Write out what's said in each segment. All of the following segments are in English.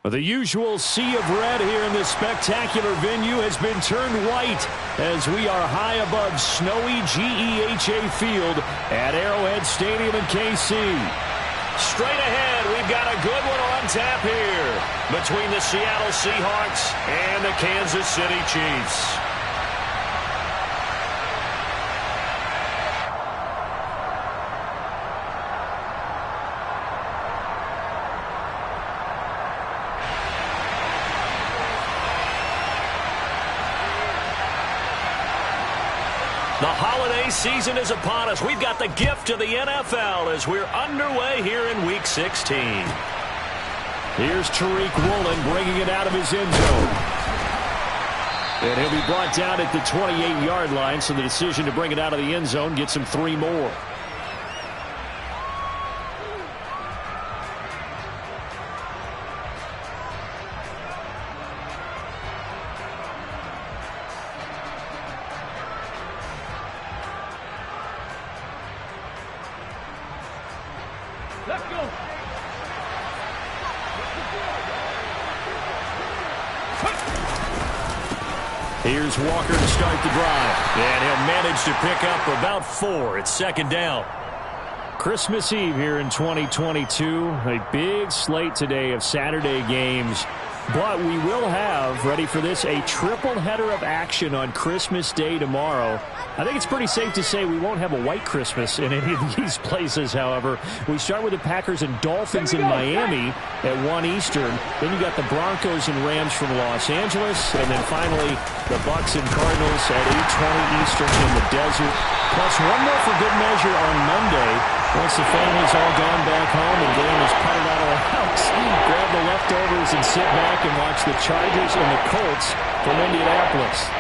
The usual sea of red here in this spectacular venue has been turned white as we are high above snowy GEHA Field at Arrowhead Stadium in KC. Straight ahead, we've got a good one on tap here between the Seattle Seahawks and the Kansas City Chiefs. The holiday season is upon us. We've got the gift of the NFL as we're underway here in Week 16. Here's Tariq Woolen bringing it out of his end zone. And he'll be brought down at the 28-yard line, so the decision to bring it out of the end zone gets him 3 more. Let's go. Here's Walker to start the drive. And he'll manage to pick up about 4. It's second down. Christmas Eve here in 2022. A big slate today of Saturday games. But we will have, ready for this, a triple header of action on Christmas Day tomorrow. I think it's pretty safe to say we won't have a white Christmas in any of these places, however. We start with the Packers and Dolphins in Miami at 1 Eastern. Then you got the Broncos and Rams from Los Angeles. And then finally, the Bucs and Cardinals at 8:20 Eastern in the desert. Plus one more for good measure on Monday. Once the family's all gone back home and Dan is putted out of the house, grab the leftovers and sit back and watch the Chargers and the Colts from Indianapolis.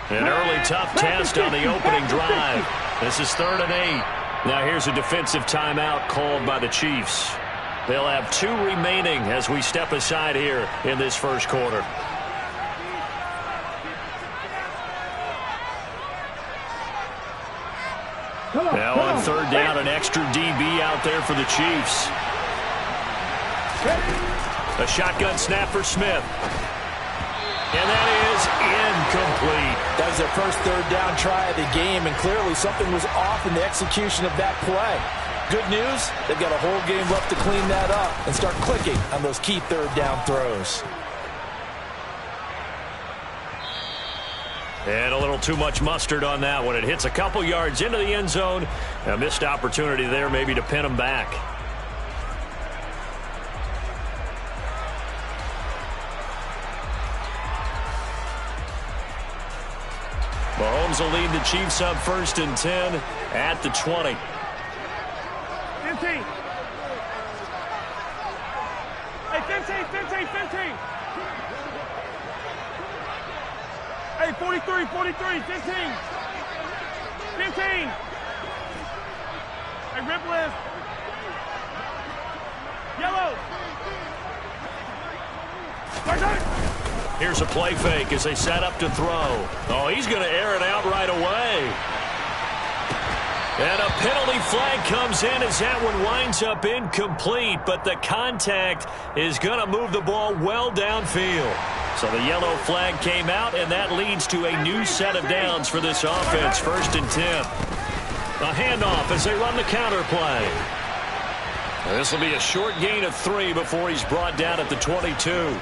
An early tough test on the opening drive. This is 3rd and 8. Now here's a defensive timeout called by the Chiefs. They'll have 2 remaining as we step aside here in this first quarter. Now on 3rd down, an extra DB out there for the Chiefs. A shotgun snap for Smith. And that is incomplete. That was their first 3rd down try of the game, and clearly something was off in the execution of that play. Good news, they've got a whole game left to clean that up and start clicking on those key 3rd down throws. And a little too much mustard on that one. It hits a couple yards into the end zone. A missed opportunity there maybe to pin them back. Mahomes will lead the Chiefs up 1st and 10 at the 20. 15. Hey, 15. Hey, 43, 15. 15. Hey, rip left. Yellow. Here's a play fake as they set up to throw. Oh, he's going to air it out right away. And a penalty flag comes in as that one winds up incomplete, but the contact is going to move the ball well downfield. So the yellow flag came out, and that leads to a new set of downs for this offense. 1st and 10. A handoff as they run the counter play. This will be a short gain of 3 before he's brought down at the 22.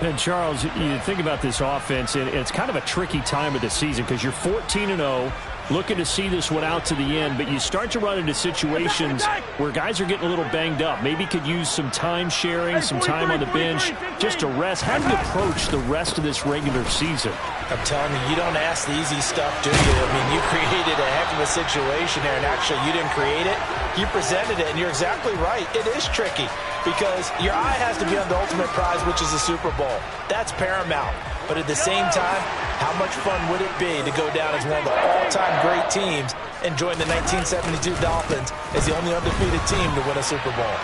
And Charles, you think about this offense, and it's kind of a tricky time of the season because you're 14-0, looking to see this one out to the end, but you start to run into situations where guys are getting a little banged up. Maybe could use some time sharing, some time on the bench just to rest. How do you approach the rest of this regular season? I'm telling you, you don't ask the easy stuff, do you? I mean, you created a heck of a situation there, and actually you didn't create it. You presented it, and you're exactly right. It is tricky because your eye has to be on the ultimate prize, which is the Super Bowl. That's paramount. But at the same time, how much fun would it be to go down as one of the all-time great teams and join the 1972 Dolphins as the only undefeated team to win a Super Bowl?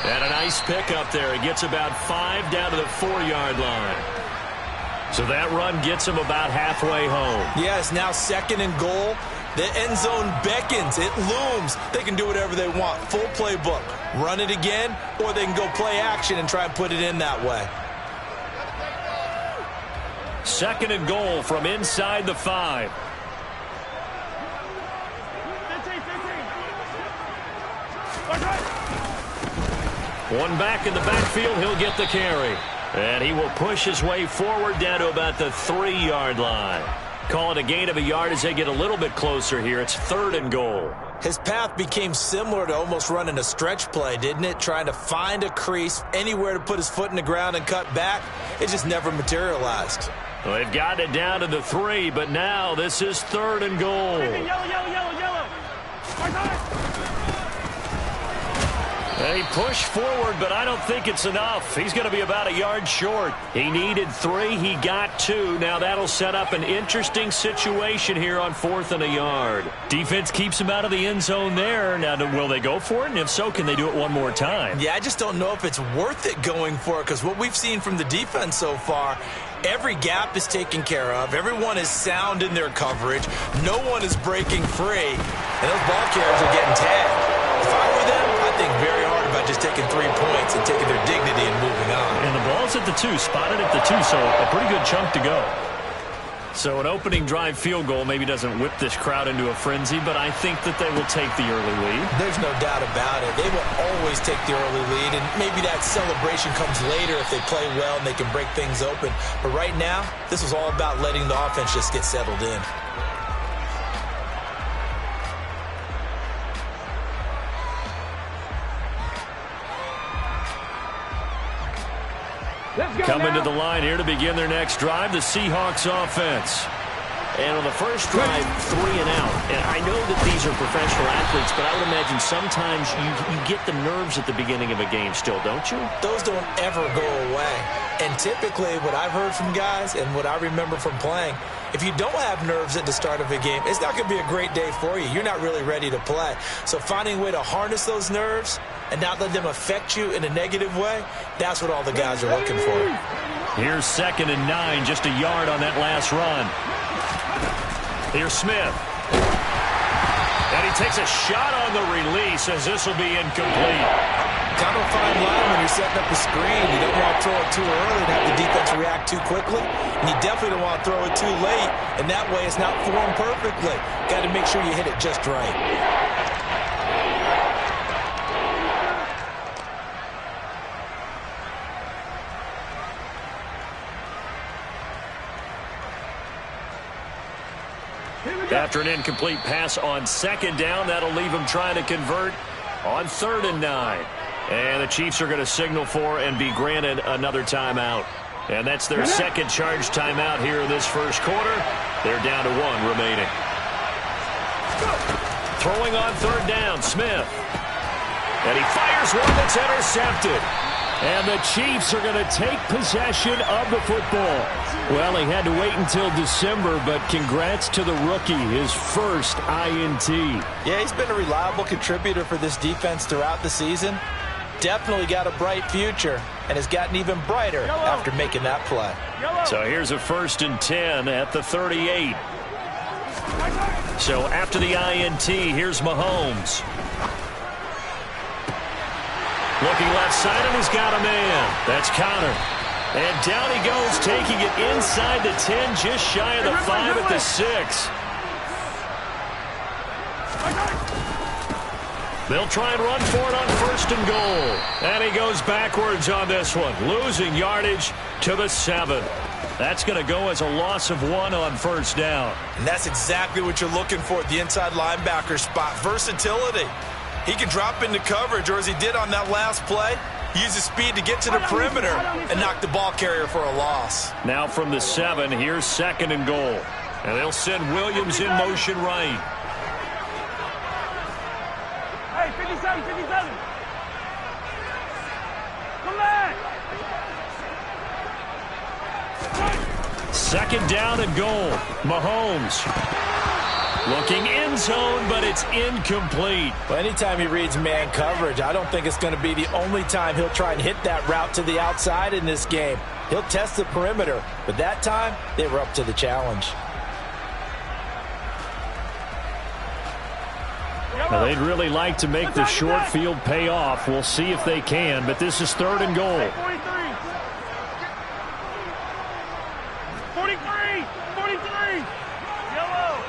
And a nice pick up there. He gets about 5 down to the 4-yard line. So that run gets him about halfway home. Yeah, it's now 2nd and goal. The end zone beckons. It looms. They can do whatever they want. Full playbook. Run it again, or they can go play action and try and put it in that way. 2nd and goal from inside the 5. 15. One back in the backfield. He'll get the carry. And he will push his way forward down to about the 3-yard line. Call it a gain of a yard as they get a little bit closer here. It's 3rd and goal. His path became similar to almost running a stretch play, didn't it? Trying to find a crease, anywhere to put his foot in the ground and cut back. It just never materialized. Well, they've gotten it down to the 3, but now this is 3rd and goal. Yellow. They push forward, but I don't think it's enough. He's going to be about a yard short. He needed 3. He got 2. Now that'll set up an interesting situation here on 4th and a yard. Defense keeps him out of the end zone there. Now, will they go for it? And if so, can they do it one more time? Yeah, I just don't know if it's worth it going for it, because what we've seen from the defense so far, every gap is taken care of. Everyone is sound in their coverage. No one is breaking free. And those ball carriers are getting tagged. If I were them, I'd think very hard about just taking 3 points and taking their dignity and moving on. And the ball's at the 2, spotted at the 2, so a pretty good chunk to go. So an opening drive field goal maybe doesn't whip this crowd into a frenzy, but I think that they will take the early lead. There's no doubt about it. They will always take the early lead, and maybe that celebration comes later if they play well and they can break things open. But right now, this is all about letting the offense just get settled in. Coming to the line here to begin their next drive, the Seahawks offense. And on the first drive, 3 and out. And I know that these are professional athletes, but I would imagine sometimes you get the nerves at the beginning of a game still, don't you? Those don't ever go away. And typically what I've heard from guys and what I remember from playing, if you don't have nerves at the start of a game, it's not going to be a great day for you. You're not really ready to play. So finding a way to harness those nerves and not let them affect you in a negative way, that's what all the guys are looking for. Here's 2nd and 9, just a yard on that last run. Here's Smith. And he takes a shot on the release as this will be incomplete. Kind of a fine line when you're setting up a screen. You don't want to throw it too early and have the defense react too quickly. And you definitely don't want to throw it too late. And that way it's not formed perfectly. Got to make sure you hit it just right. After an incomplete pass on 2nd down, that'll leave him trying to convert on 3rd and 9. And the Chiefs are going to signal for and be granted another timeout. And that's their 2nd charge timeout here in this first quarter. They're down to 1 remaining. Throwing on 3rd down, Smith. And he fires one that's intercepted. And the Chiefs are going to take possession of the football. Well, he had to wait until December, but congrats to the rookie, his first INT. Yeah, he's been a reliable contributor for this defense throughout the season. Definitely got a bright future, and has gotten even brighter after making that play. So here's a 1st and 10 at the 38. So after the INT, here's Mahomes. Looking left side, and he's got a man. That's Connor. And down he goes, taking it inside the 10, just shy of the 5 at the 6. They'll try and run for it on 1st and goal. And he goes backwards on this one, losing yardage to the 7. That's going to go as a loss of 1 on 1st down. And that's exactly what you're looking for at the inside linebacker spot, versatility. He can drop into coverage, or as he did on that last play, use his speed to get to the perimeter and knock the ball carrier for a loss. Now from the 7, here's 2nd and goal. And they'll send Williams in motion right. Hey, 57, 57. Come back. 2nd down and goal. Mahomes. Looking end zone, but it's incomplete. Well, anytime he reads man coverage, I don't think it's going to be the only time he'll try and hit that route to the outside in this game. He'll test the perimeter, but that time, they were up to the challenge. Well, they'd really like to make the short field pay off. We'll see if they can, but this is 3rd and goal. 43! 43! Yellow!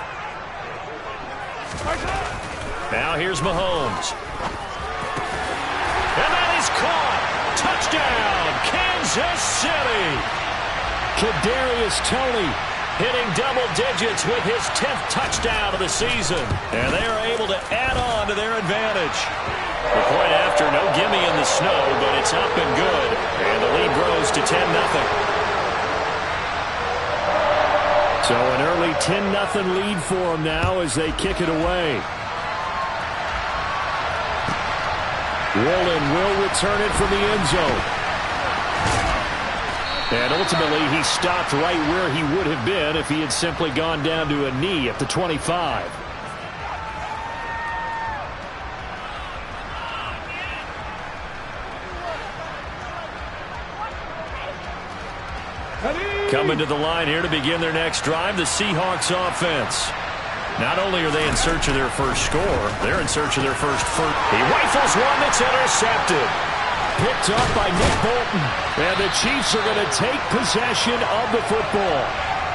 Now here's Mahomes. And that is caught. Touchdown, Kansas City. Kadarius Toney hitting double digits with his 10th touchdown of the season. And they are able to add on to their advantage. The point after, no gimme in the snow, but it's up and good. And the lead grows to 10-0. So an early 10-0 lead for them now as they kick it away. Woolen will return it from the end zone. And ultimately, he stopped right where he would have been if he had simply gone down to a knee at the 25. Coming to the line here to begin their next drive, the Seahawks offense. Not only are they in search of their first score, they're in search of their first. He rifles one that's intercepted. Picked up by Nick Bolton. And the Chiefs are going to take possession of the football.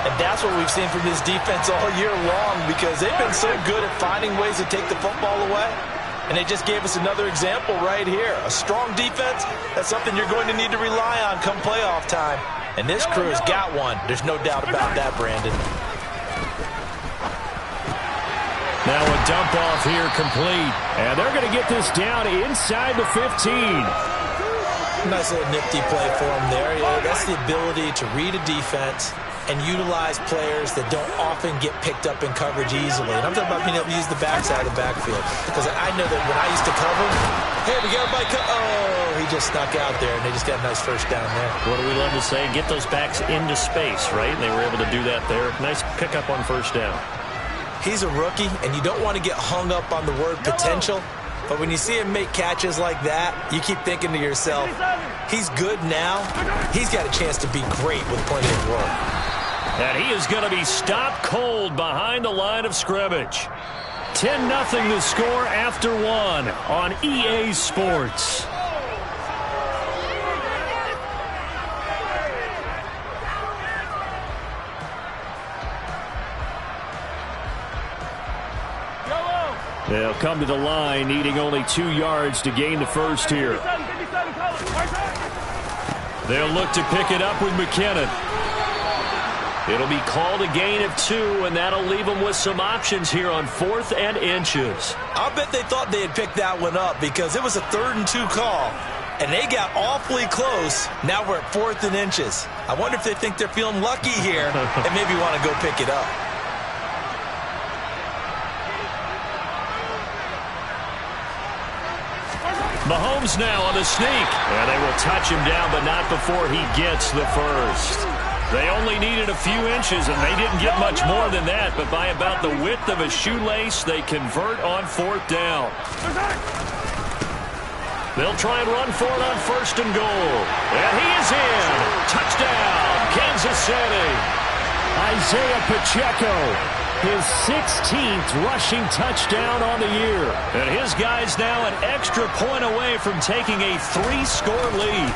And that's what we've seen from this defense all year long, because they've been so good at finding ways to take the football away. And they just gave us another example right here. A strong defense, that's something you're going to need to rely on come playoff time. And this crew has got one. There's no doubt about that, Brandon. Now a dump off here complete. And they're going to get this down inside the 15. Nice little nifty play for him there. Yeah, that's the ability to read a defense and utilize players that don't often get picked up in coverage easily. And I'm talking about being able to use the backside of the backfield. Because I know that when I used to cover, hey, we got Mike. Oh, he just snuck out there, and they just got a nice first down there. What do we love to say? Get those backs into space, right? And they were able to do that there. Nice pickup on first down. He's a rookie, and you don't want to get hung up on the word potential. But when you see him make catches like that, you keep thinking to yourself, he's good now. He's got a chance to be great with plenty of work. And he is going to be stopped cold behind the line of scrimmage. 10-0 the score after one on EA Sports. They'll come to the line, needing only 2 yards to gain the first here. They'll look to pick it up with McKinnon. It'll be called a gain of 2, and that'll leave them with some options here on 4th and inches. I'll bet they thought they had picked that one up because it was a 3rd and 2 call, and they got awfully close. Now we're at 4th and inches. I wonder if they think they're feeling lucky here and maybe want to go pick it up. Mahomes now on the sneak. And they will touch him down, but not before he gets the first. They only needed a few inches, and they didn't get much more than that. But by about the width of a shoelace, they convert on 4th down. They'll try and run for it on 1st and goal. And he is in. Touchdown, Kansas City. Isaiah Pacheco, his 16th rushing touchdown on the year. And his guy's now an extra point away from taking a 3-score lead.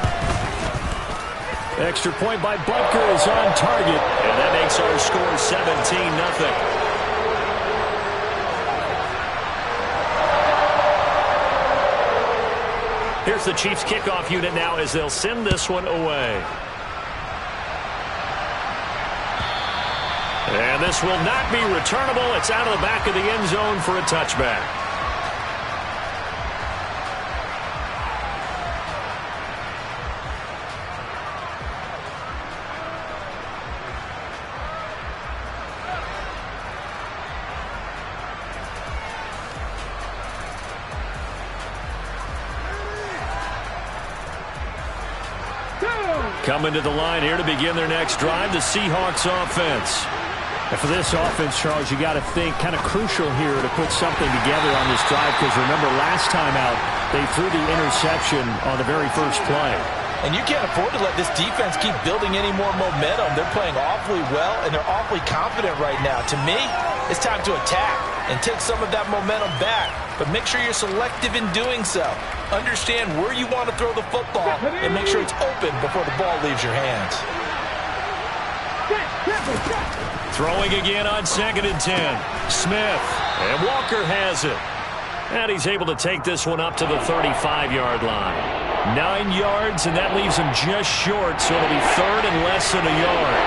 Extra point by Butker is on target. And that makes our score 17-0. Here's the Chiefs kickoff unit now as they'll send this one away. And this will not be returnable. It's out of the back of the end zone for a touchback. Coming to the line here to begin their next drive, the Seahawks offense. And for this offense, Charles, you got to think kind of crucial here to put something together on this drive, because remember last time out they threw the interception on the very first play. And you can't afford to let this defense keep building any more momentum. They're playing awfully well, and they're awfully confident right now. To me, it's time to attack and take some of that momentum back. But make sure you're selective in doing so. Understand where you want to throw the football and make sure it's open before the ball leaves your hands. Throwing again on 2nd and 10. Smith. And Walker has it. And he's able to take this one up to the 35-yard line. 9 yards, and that leaves him just short, so it'll be 3rd and less than a yard.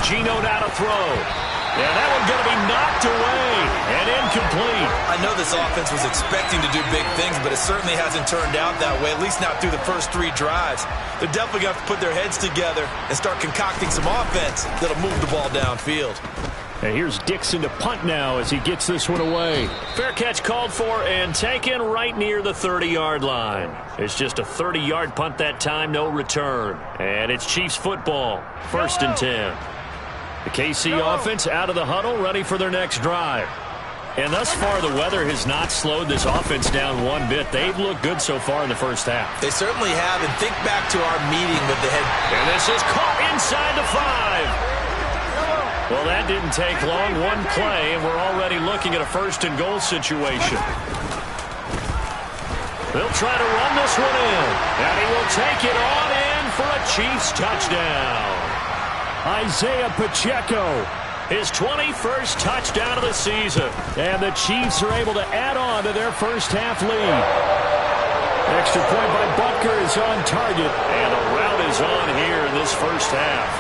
Geno now to throw. And that one's going to be knocked away and incomplete. I know this offense was expecting to do big things, but it certainly hasn't turned out that way, at least not through the first 3 drives. They're definitely going to have to put their heads together and start concocting some offense that'll move the ball downfield. And here's Dixon to punt now as he gets this one away. Fair catch called for and taken right near the 30-yard line. It's just a 30-yard punt that time, no return. And it's Chiefs football, 1st and 10. The KC offense out of the huddle, ready for their next drive. And thus far, the weather has not slowed this offense down one bit. They've looked good so far in the first half. They certainly have, and think back to our meeting with the head. And this is caught inside the 5. Well, that didn't take long. One play, and we're already looking at a 1st and goal situation. They'll try to run this one in, and he will take it on in for a Chiefs touchdown. Isaiah Pacheco, his 21st touchdown of the season, and the Chiefs are able to add on to their first half lead. Extra point by Butker is on target, and the route is on here in this first half.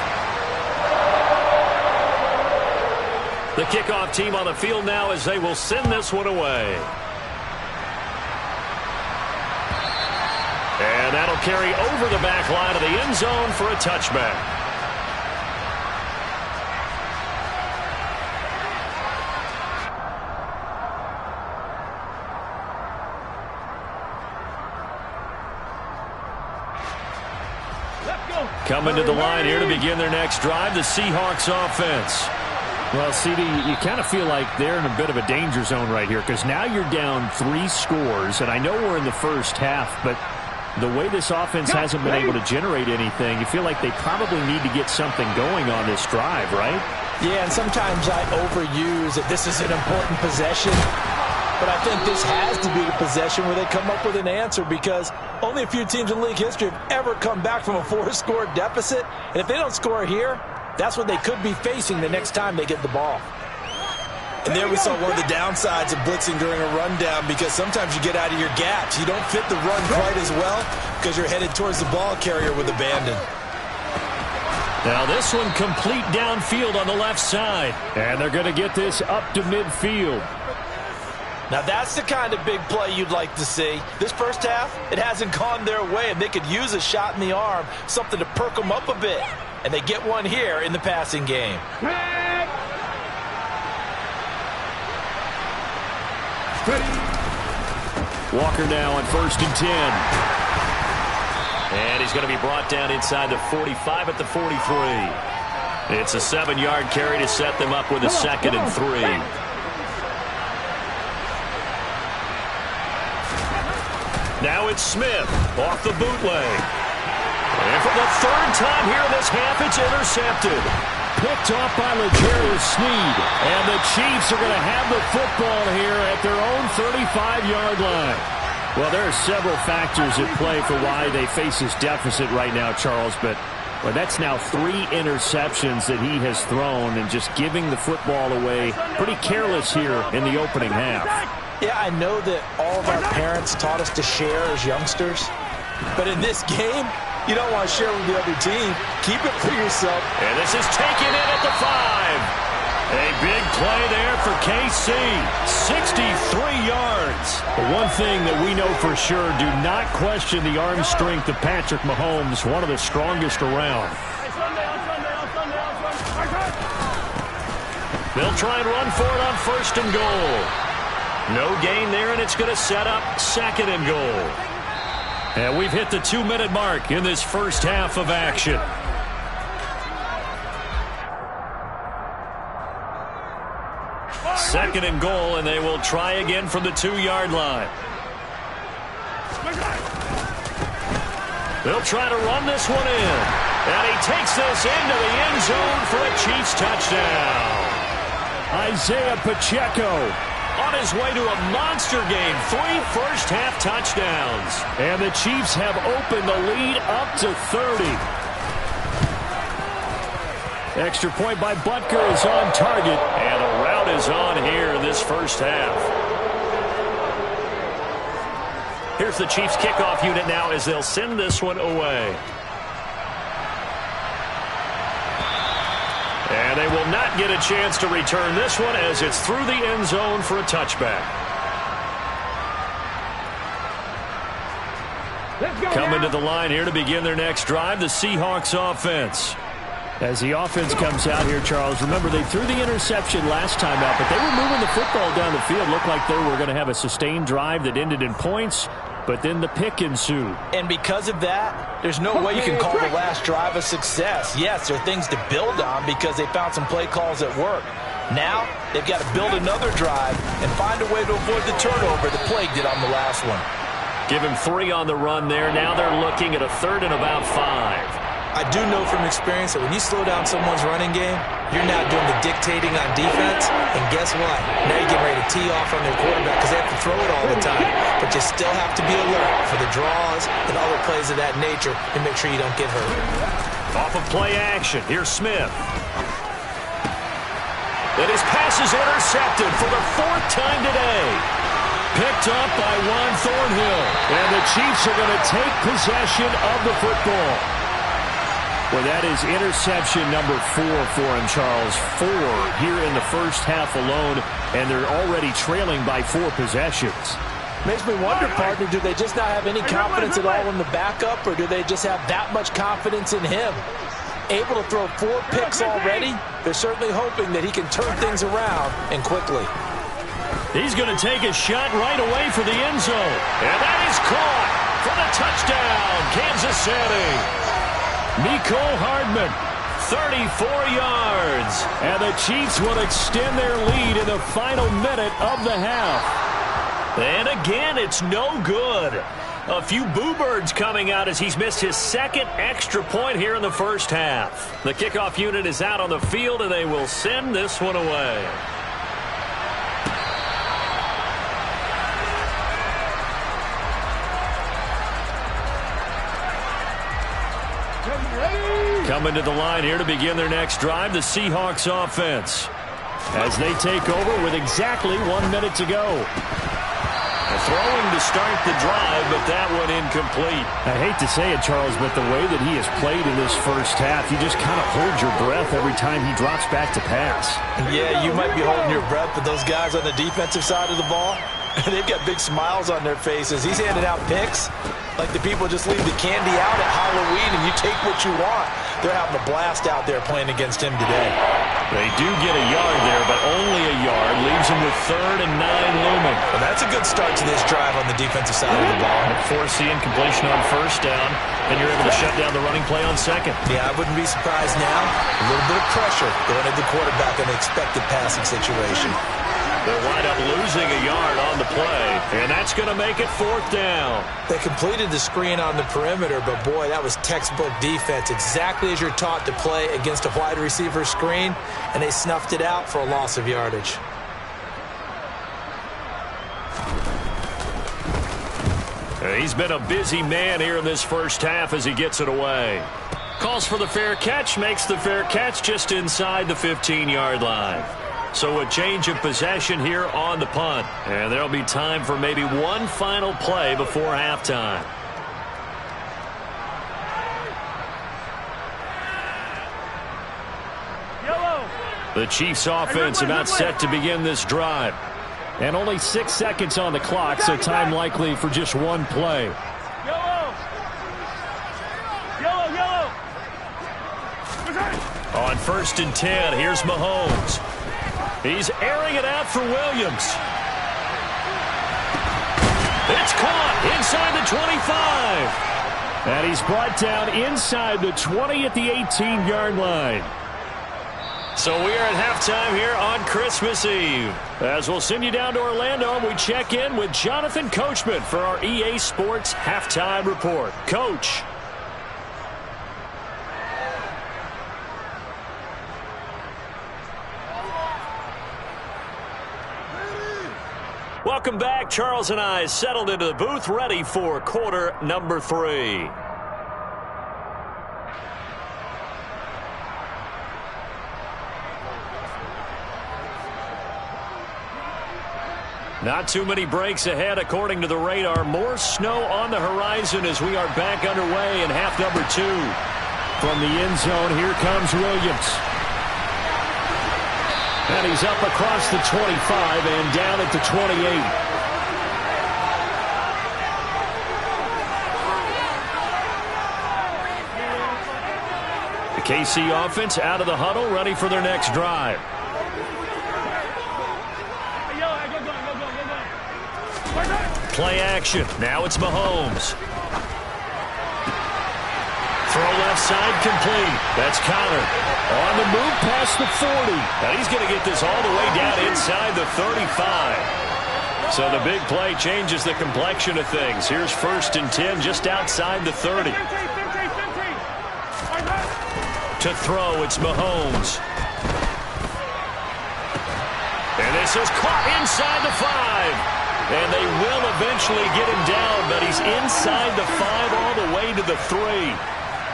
The kickoff team on the field now as they will send this one away. And that'll carry over the back line of the end zone for a touchback. Coming to the line here to begin their next drive, the Seahawks offense. Well, CD, you kind of feel like they're in a bit of a danger zone right here, because now you're down 3 scores, and I know we're in the first half, but the way this offense hasn't been able to generate anything, you feel like they probably need to get something going on this drive, right? Yeah, and sometimes I overuse that this is an important possession, but I think this has to be the possession where they come up with an answer, because only a few teams in league history have ever come back from a 4-score deficit, and if they don't score here, that's what they could be facing the next time they get the ball. And there we saw one of the downsides of blitzing during a rundown, because sometimes you get out of your gaps. You don't fit the run quite as well because you're headed towards the ball carrier with abandon. Now this one complete downfield on the left side. And they're going to get this up to midfield. Now that's the kind of big play you'd like to see. This first half, it hasn't gone their way, and they could use a shot in the arm, something to perk them up a bit. And they get one here in the passing game. Walker now on 1st and 10. And he's going to be brought down inside the 45 at the 43. It's a 7-yard carry to set them up with a 2nd and 3. Now it's Smith off the bootleg. And for the 3rd time here in this half, it's intercepted. Picked off by L'Jarius Sneed. And the Chiefs are going to have the football here at their own 35-yard line. Well, there are several factors at play for why they face this deficit right now, Charles. But well, that's now 3 interceptions that he has thrown, and just giving the football away pretty careless here in the opening half. Yeah, I know that all of our parents taught us to share as youngsters. But in this game, you don't want to share with the other team. Keep it for yourself. And this is taken in at the 5. A big play there for KC. 63 yards. The one thing that we know for sure, do not question the arm strength of Patrick Mahomes, one of the strongest around. They'll try and run for it on 1st and goal. No gain there, and it's going to set up 2nd and goal. And we've hit the 2-minute mark in this first half of action. 2nd and goal, and they will try again from the 2-yard line. They'll try to run this one in. And he takes this into the end zone for a Chiefs touchdown. Isaiah Pacheco on his way to a monster game. 3 first-half touchdowns. And the Chiefs have opened the lead up to 30. Extra point by Butker is on target. And the route is on here in this first half. Here's the Chiefs kickoff unit now as they'll send this one away. And they will not get a chance to return this one as it's through the end zone for a touchback. Coming to the line here to begin their next drive, the Seahawks offense. As the offense comes out here, Charles, remember they threw the interception last time out, but they were moving the football down the field. Looked like they were going to have a sustained drive that ended in points, but then the pick ensued. And because of that, there's no way you can call the last drive a success. Yes, there are things to build on because they found some play calls that work. Now, they've got to build another drive and find a way to avoid the turnover the plague did on the last one. Give him 3 on the run there. Now they're looking at a 3rd and about 5. I do know from experience that when you slow down someone's running game, you're now doing the dictating on defense. And guess what? Now you're getting ready to tee off on their quarterback because they have to throw it all the time. But you still have to be alert for the draws and other plays of that nature and make sure you don't get hurt. Off of play action, here's Smith. And his pass is intercepted for the 4th time today. Picked up by Juan Thornhill. And the Chiefs are going to take possession of the football. Well, that is interception number 4 for him, Charles. 4 here in the first half alone, and they're already trailing by 4 possessions. Makes me wonder, partner, do they just not have any confidence at all in the backup, or do they just have that much confidence in him? Able to throw 4 picks already, they're certainly hoping that he can turn things around and quickly. He's going to take a shot right away for the end zone. And that is caught for the touchdown, Kansas City. Mecole Hardman, 34 yards. And the Chiefs will extend their lead in the final minute of the half. And again, it's no good. A few boo birds coming out as he's missed his 2nd extra point here in the first half. The kickoff unit is out on the field, and they will send this one away. Coming to the line here to begin their next drive, the Seahawks offense. As they take over with exactly 1 minute to go. Throwing to start the drive, but that one incomplete. I hate to say it, Charles, but the way that he has played in this first half, you just kind of hold your breath every time he drops back to pass. Yeah, you might be holding your breath, but those guys on the defensive side of the ball, they've got big smiles on their faces. He's handing out picks like the people just leave the candy out at Halloween and you take what you want. They're having a blast out there playing against him today. They do get a yard there, but only a yard. Leaves him with 3rd and 9 looming. Well, that's a good start to this drive on the defensive side of the ball. Forcing completion on 1st down, and you're able to shut down the running play on 2nd. Yeah, I wouldn't be surprised now. A little bit of pressure going at the quarterback in an expected passing situation. They'll wind up losing a yard on the play, and that's going to make it 4th down. They completed the screen on the perimeter, but boy, that was textbook defense. Exactly as you're taught to play against a wide receiver screen, and they snuffed it out for a loss of yardage. He's been a busy man here in this first half as he gets it away. Calls for the fair catch, makes the fair catch just inside the 15-yard line. So a change of possession here on the punt. And there'll be time for maybe one final play before halftime. Yellow. The Chiefs offense about set to begin this drive. And only 6 seconds on the clock, so time likely for just one play. Yellow. Yellow, yellow. On 1st and 10, here's Mahomes. He's airing it out for Williams. It's caught inside the 25. And he's brought down inside the 20 at the 18-yard line. So we are at halftime here on Christmas Eve. As we'll send you down to Orlando, we check in with Jonathan Coachman for our EA Sports Halftime Report. Coach. Welcome back. Charles and I settled into the booth, ready for quarter number 3. Not too many breaks ahead according to the radar. More snow on the horizon as we are back underway in half number 2. From the end zone, here comes Williams. And he's up across the 25 and down at the 28. The KC offense out of the huddle, ready for their next drive. Play action. Now it's Mahomes. Throw left side complete. That's Connor. On the move past the 40. And he's going to get this all the way down inside the 35. So the big play changes the complexion of things. Here's 1st and 10 just outside the 30. To throw, it's Mahomes. And this is caught inside the 5. And they will eventually get him down, but he's inside the 5 all the way to the 3.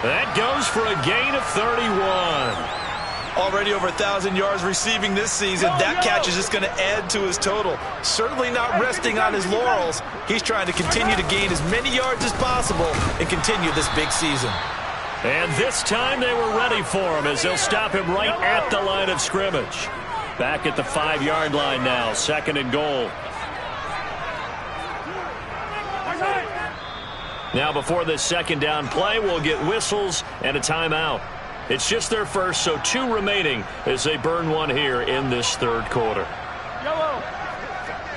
That goes for a gain of 31. Already over 1,000 yards receiving this season. That catch is just going to add to his total. Certainly not resting on his laurels. He's trying to continue to gain as many yards as possible and continue this big season. And this time they were ready for him as they'll stop him right at the line of scrimmage. Back at the 5-yard line now, 2nd and goal. Now before this 2nd down play, we'll get whistles and a timeout. It's just their first, so 2 remaining as they burn one here in this 3rd quarter.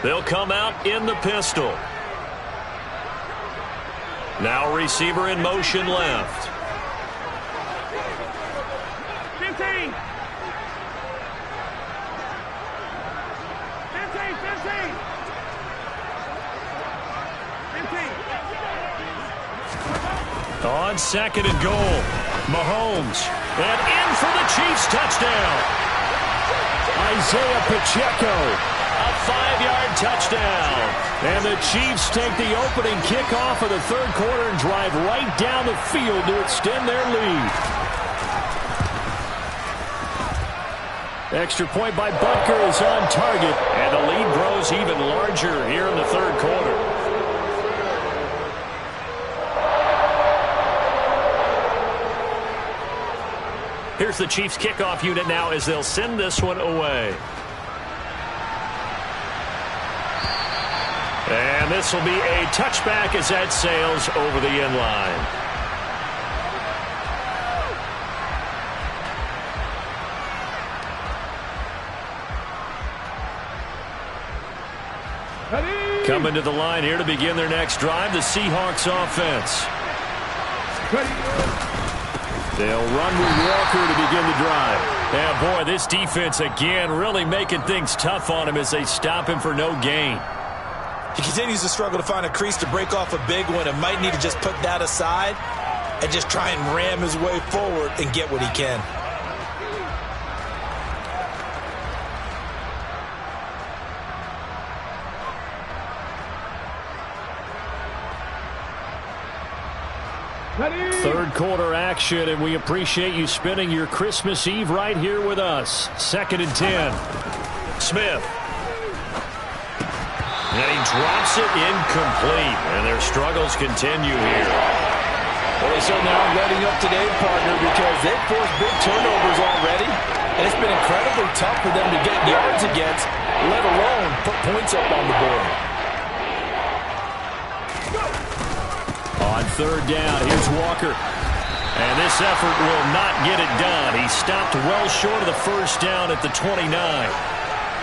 They'll come out in the pistol. Now receiver in motion left. 15. 15. On 2nd and goal, Mahomes. And in for the Chiefs touchdown. Isaiah Pacheco, a 5-yard touchdown. And the Chiefs take the opening kickoff of the 3rd quarter and drive right down the field to extend their lead. Extra point by Butker is on target, and the lead grows even larger here in the 3rd quarter. Here's the Chiefs kickoff unit now as they'll send this one away. And this will be a touchback as that sails over the end line. Coming to the line here to begin their next drive, the Seahawks offense. They'll run with Walker to begin the drive. Yeah, boy, this defense again really making things tough on him as they stop him for no gain. He continues to struggle to find a crease to break off a big one and might need to just put that aside and just try and ram his way forward and get what he can. Third quarter action, and we appreciate you spending your Christmas Eve right here with us. 2nd and 10. Smith. And he drops it incomplete, and their struggles continue here. Well, they certainly aren't letting up today, partner, because they've forced big turnovers already, and it's been incredibly tough for them to get yards against, let alone put points up on the board. On 3rd down, here's Walker. And this effort will not get it done. He stopped well short of the 1st down at the 29.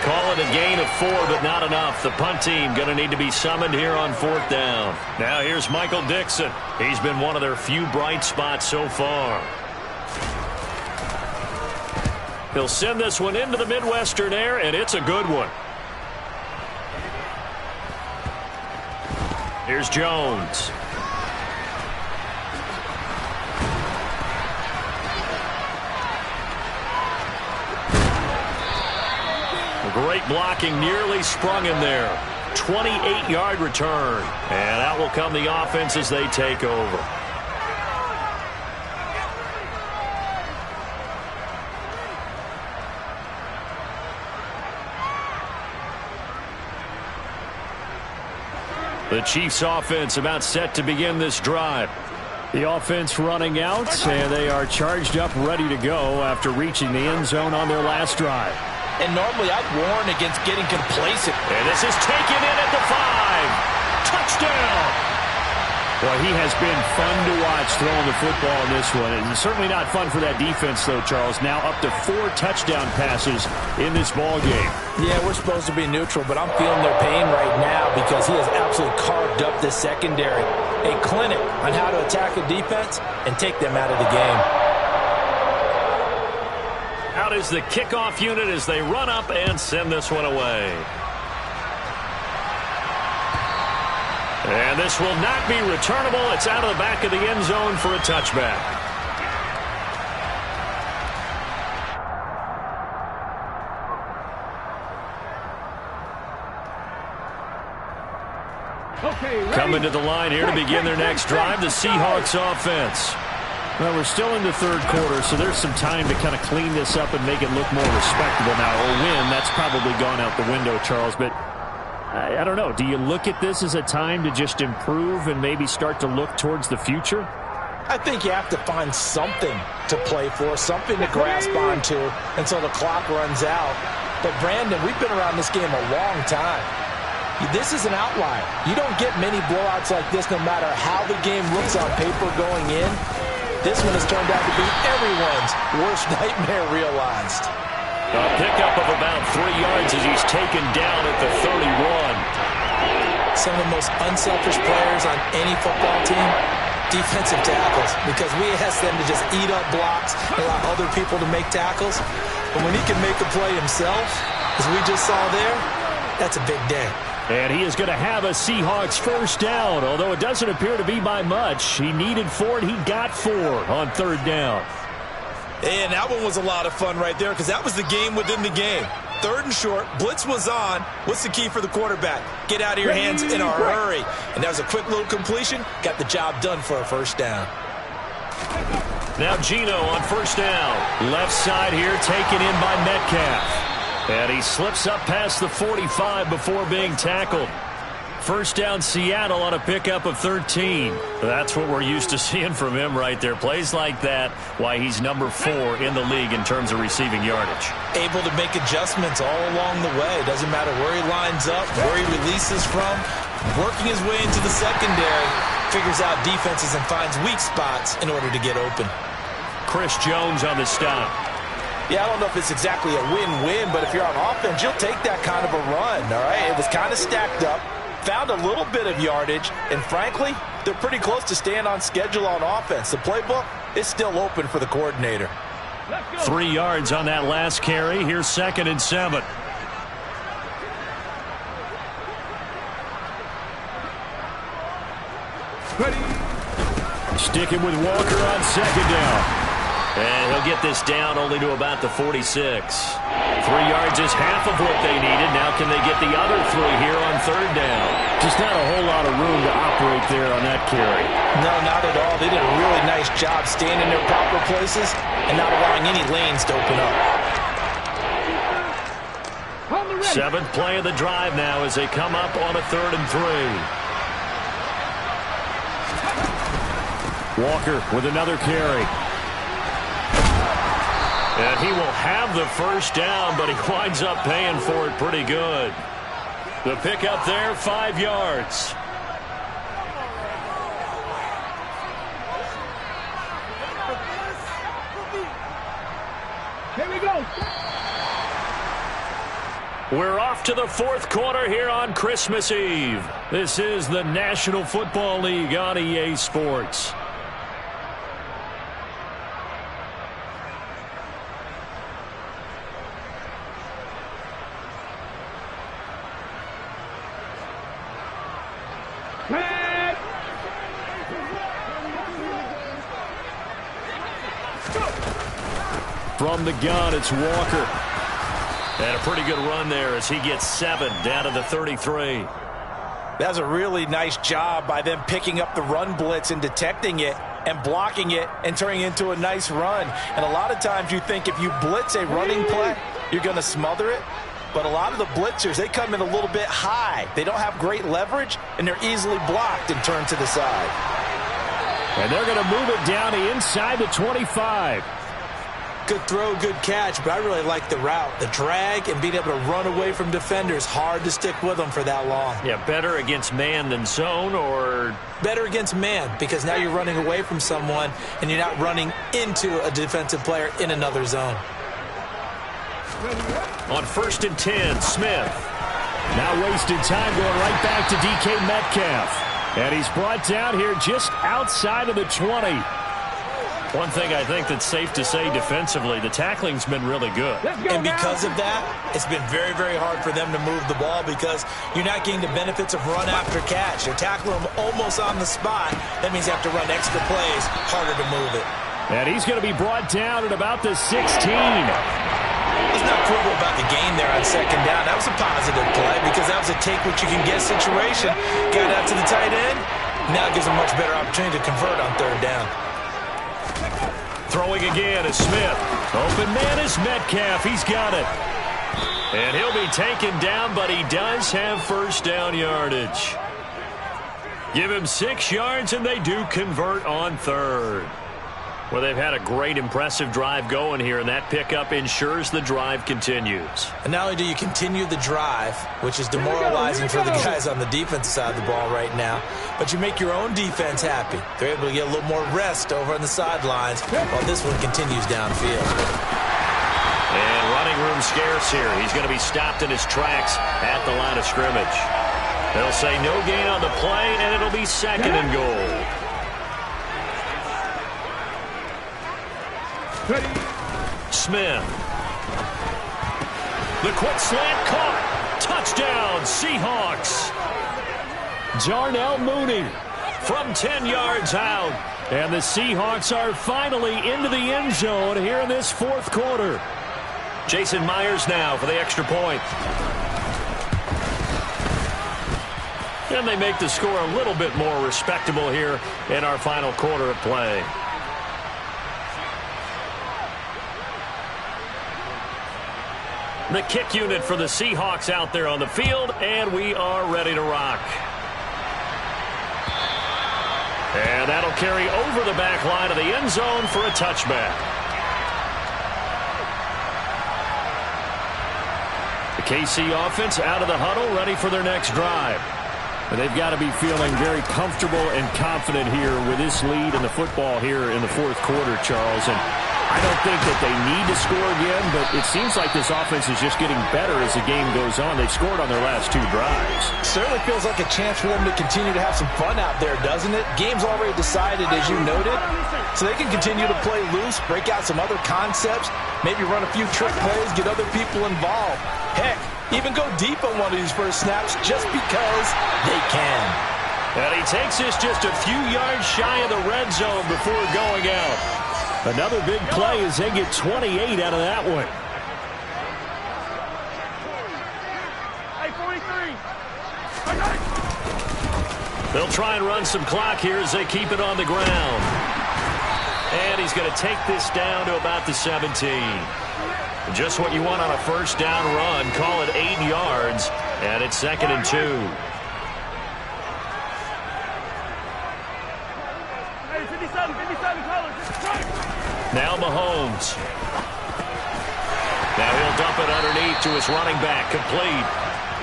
Call it a gain of 4, but not enough. The punt team going to need to be summoned here on 4th down. Now here's Michael Dixon. He's been one of their few bright spots so far. He'll send this one into the Midwestern air, and it's a good one. Here's Jones. Great blocking, nearly sprung him there. 28-yard return. And out will come the offense as they take over. The Chiefs offense about set to begin this drive. The offense running out, and they are charged up, ready to go after reaching the end zone on their last drive. And normally I'd warn against getting complacent. And this is taken in at the 5. Touchdown! Well, he has been fun to watch throwing the football in this one. It's certainly not fun for that defense, though, Charles. Now up to 4 touchdown passes in this ball game. Yeah, we're supposed to be neutral, but I'm feeling their pain right now because he has absolutely carved up this secondary. A clinic on how to attack a defense and take them out of the game. Out is the kickoff unit as they run up and send this one away. And this will not be returnable. It's out of the back of the end zone for a touchback. Coming to the line here to begin their next drive, the Seahawks offense. Well, we're still in the third quarter, so there's some time to kind of clean this up and make it look more respectable now. Or win, that's probably gone out the window, Charles. But I don't know. Do you look at this as a time to just improve and maybe start to look towards the future? I think you have to find something to play for, something to grasp onto until the clock runs out. But, Brandon, we've been around this game a long time. This is an outlier. You don't get many blowouts like this no matter how the game looks on paper going in. This one has turned out to be everyone's worst nightmare realized. A pickup of about 3 yards as he's taken down at the 31. Some of the most unselfish players on any football team, defensive tackles, because we ask them to just eat up blocks and allow other people to make tackles. But when he can make a play himself, as we just saw there, that's a big day. And he is going to have a Seahawks first down, although it doesn't appear to be by much. He needed 4, and he got 4 on third down. And that one was a lot of fun right there because that was the game within the game. Third and short, blitz was on. What's the key for the quarterback? Get out of your hands in a hurry. And that was a quick little completion. Got the job done for a first down. Now Geno on first down. Left side here taken in by Metcalf. And he slips up past the 45 before being tackled. First down Seattle on a pickup of 13. That's what we're used to seeing from him right there. Plays like that, why he's number 4 in the league in terms of receiving yardage. Able to make adjustments all along the way. Doesn't matter where he lines up, where he releases from. Working his way into the secondary. Figures out defenses and finds weak spots in order to get open. Chris Jones on the stop. Yeah, I don't know if it's exactly a win-win, but if you're on offense, you'll take that kind of a run, all right? It was kind of stacked up. Found a little bit of yardage, and frankly, they're pretty close to staying on schedule on offense. The playbook is still open for the coordinator. 3 yards on that last carry. Here's 2nd and 7. Sticking with Walker on 2nd down. And he'll get this down only to about the 46. 3 yards is half of what they needed. Now can they get the other 3 here on third down? Just not a whole lot of room to operate there on that carry. No, not at all. They did a really nice job staying in their proper places and not allowing any lanes to open up. 7th play of the drive now as they come up on a 3rd and 3. Walker with another carry. And he will have the first down, but he winds up paying for it pretty good. The pickup there, 5 yards. Here we go. We're off to the 4th quarter here on Christmas Eve. This is the National Football League on EA Sports. From the gun, it's Walker. And a pretty good run there as he gets 7 down to the 33. That's a really nice job by them picking up the run blitz and detecting it and blocking it and turning it into a nice run. And a lot of times you think if you blitz a running play, you're going to smother it. But a lot of the blitzers, they come in a little bit high. They don't have great leverage, and they're easily blocked and turned to the side. And they're going to move it down to inside the 25. Good throw, good catch, but I really like the route. The drag and being able to run away from defenders, hard to stick with them for that long. Yeah, better against man than zone, or better against man, because now you're running away from someone and you're not running into a defensive player in another zone. On 1st and 10, Smith. Now wasted time going right back to DK Metcalf. And he's brought down here just outside of the 20. One thing I think that's safe to say defensively, the tackling's been really good. And because of that, it's been very, very hard for them to move the ball because you're not getting the benefits of run after catch. You're tackling them almost on the spot. That means you have to run extra plays, harder to move it. And he's going to be brought down at about the 16. Let's not quibble about the gain there on 2nd down. That was a positive play because that was a take-what-you-can-get situation. Got out to the tight end. Now it gives them much better opportunity to convert on 3rd down. Throwing again is Smith. Open man is Metcalf. He's got it. And he'll be taken down, but he does have 1st down yardage. Give him 6 yards, and they do convert on 3rd. Well, they've had a great, impressive drive going here, and that pickup ensures the drive continues. And not only do you continue the drive, which is demoralizing for the guys on the defensive side of the ball right now, but you make your own defense happy. They're able to get a little more rest over on the sidelines while this one continues downfield. And running room scarce here. He's going to be stopped in his tracks at the line of scrimmage. They'll say no gain on the play, and it'll be 2nd and goal. Smith. The quick slant caught. Touchdown, Seahawks. Darnell Mooney from 10 yards out. And the Seahawks are finally into the end zone here in this 4th quarter. Jason Myers now for the extra point. And they make the score a little bit more respectable here in our final quarter of play. The kick unit for the Seahawks out there on the field, and we are ready to rock. And that'll carry over the back line of the end zone for a touchback. The KC offense out of the huddle, ready for their next drive. And they've got to be feeling very comfortable and confident here with this lead in the football here in the 4th quarter, Charles. And I don't think that they need to score again, but it seems like this offense is just getting better as the game goes on. They've scored on their last 2 drives. Certainly feels like a chance for them to continue to have some fun out there, doesn't it? Game's already decided, as you noted, so they can continue to play loose, break out some other concepts, maybe run a few trick plays, get other people involved. Heck, even go deep on one of these first snaps just because they can. And he takes this just a few yards shy of the red zone before going out. Another big play as they get 28 out of that one. They'll try and run some clock here as they keep it on the ground. And he's going to take this down to about the 17. Just what you want on a 1st down run. Call it 8 yards, and it's 2nd and 2. Now Mahomes. Now he'll dump it underneath to his running back, complete.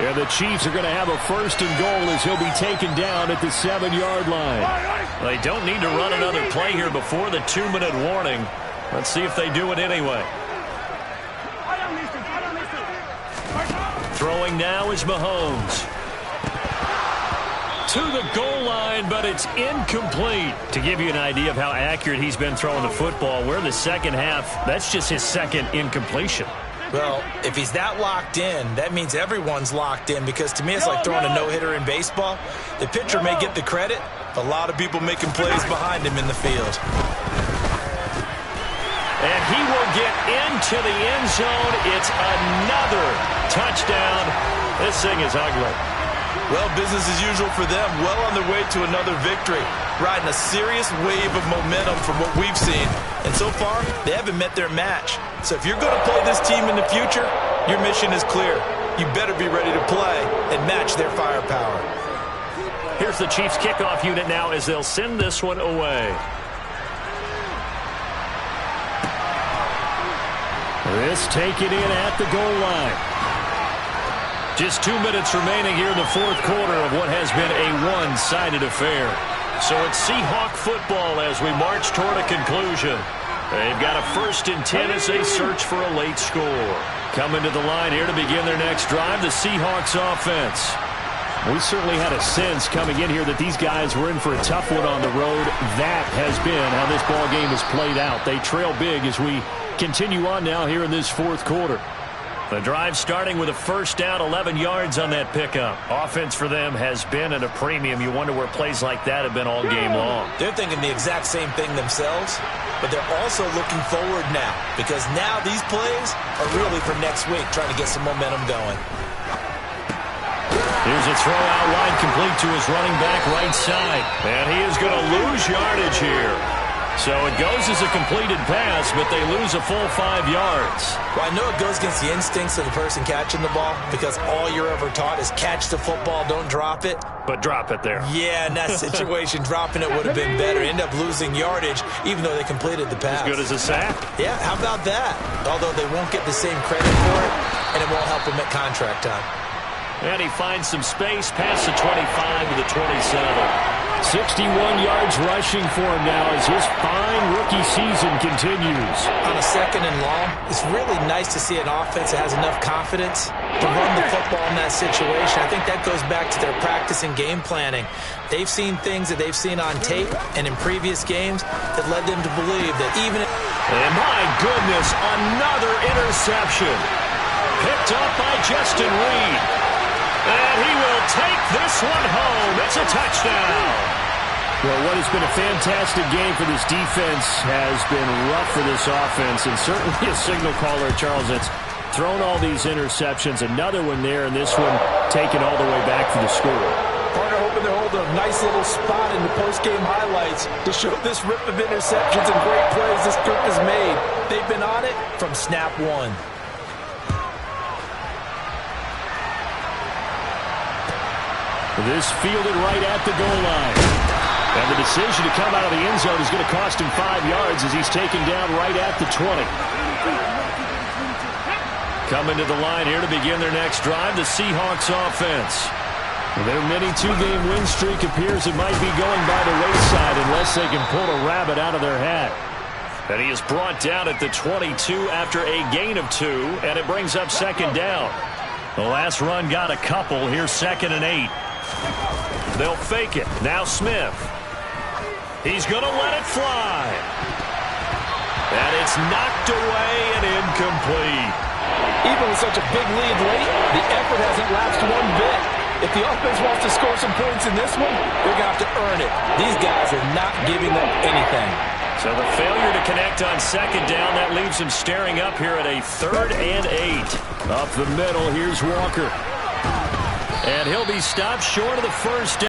And the Chiefs are going to have a 1st and goal as he'll be taken down at the 7-yard line. They don't need to run another play here before the 2-minute warning. Let's see if they do it anyway. Throwing now is Mahomes. To the goal line, but it's incomplete. To give you an idea of how accurate he's been throwing the football, we're in the 2nd half. That's just his 2nd incompletion. Well, if he's that locked in, that means everyone's locked in, because to me it's like throwing a no-hitter in baseball. The pitcher may get the credit, but a lot of people making plays behind him in the field. And he will get into the end zone. It's another touchdown. This thing is ugly. Well, business as usual for them. Well on their way to another victory. Riding a serious wave of momentum from what we've seen. And so far, they haven't met their match. So if you're going to play this team in the future, your mission is clear. You better be ready to play and match their firepower. Here's the Chiefs kickoff unit now as they'll send this one away. This taken in at the goal line. Just 2 minutes remaining here in the fourth quarter of what has been a one-sided affair. So it's Seahawk football as we march toward a conclusion. They've got a 1st and 10 as they search for a late score. Coming to the line here to begin their next drive, the Seahawks offense. We certainly had a sense coming in here that these guys were in for a tough one on the road. That has been how this ball game has played out. They trail big as we continue on now here in this fourth quarter. The drive starting with a 1st down, 11 yards on that pickup. Offense for them has been at a premium. You wonder where plays like that have been all game long. They're thinking the exact same thing themselves, but they're also looking forward now, because now these plays are really for next week, trying to get some momentum going. Here's a throw out wide, complete to his running back right side. And he is going to lose yardage here. So it goes as a completed pass, but they lose a full 5 yards. Well, I know it goes against the instincts of the person catching the ball, because all you're ever taught is catch the football, don't drop it. But drop it there. Yeah, in that situation, dropping it would have been better. End up losing yardage, even though they completed the pass. As good as a sack? Yeah, how about that? Although they won't get the same credit for it, and it won't help them at contract time. And he finds some space past the 25 to the 27. 61 yards rushing for him now as his fine rookie season continues. On a 2nd and long, it's really nice to see an offense that has enough confidence to run the football in that situation. I think that goes back to their practice and game planning. They've seen things that they've seen on tape and in previous games that led them to believe that even... And my goodness, another interception. Picked up by Justin Reed. And he will take this one home. It's a touchdown. Well, what has been a fantastic game for this defense has been rough for this offense, and certainly a signal caller, Charles, that's thrown all these interceptions. Another one there, and this one taken all the way back for the score. Partner hoping to hold a nice little spot in the post-game highlights to show this rip of interceptions and great plays this group has made. They've been on it from snap one. This fielded right at the goal line. And the decision to come out of the end zone is going to cost him 5 yards as he's taken down right at the 20. Coming to the line here to begin their next drive, the Seahawks offense. Their mini 2-game win streak appears it might be going by the wayside unless they can pull a rabbit out of their hat. And he is brought down at the 22 after a gain of 2, and it brings up 2nd down. The last run got a couple. Here's 2nd and 8. They'll fake it. Now Smith. He's going to let it fly. And it's knocked away and incomplete. Even with such a big lead late, the effort hasn't lapsed one bit. If the offense wants to score some points in this one, they're going to have to earn it. These guys are not giving up anything. So the failure to connect on 2nd down, that leaves him staring up here at a 3rd and 8. Up the middle, here's Walker. And he'll be stopped short of the 1st down.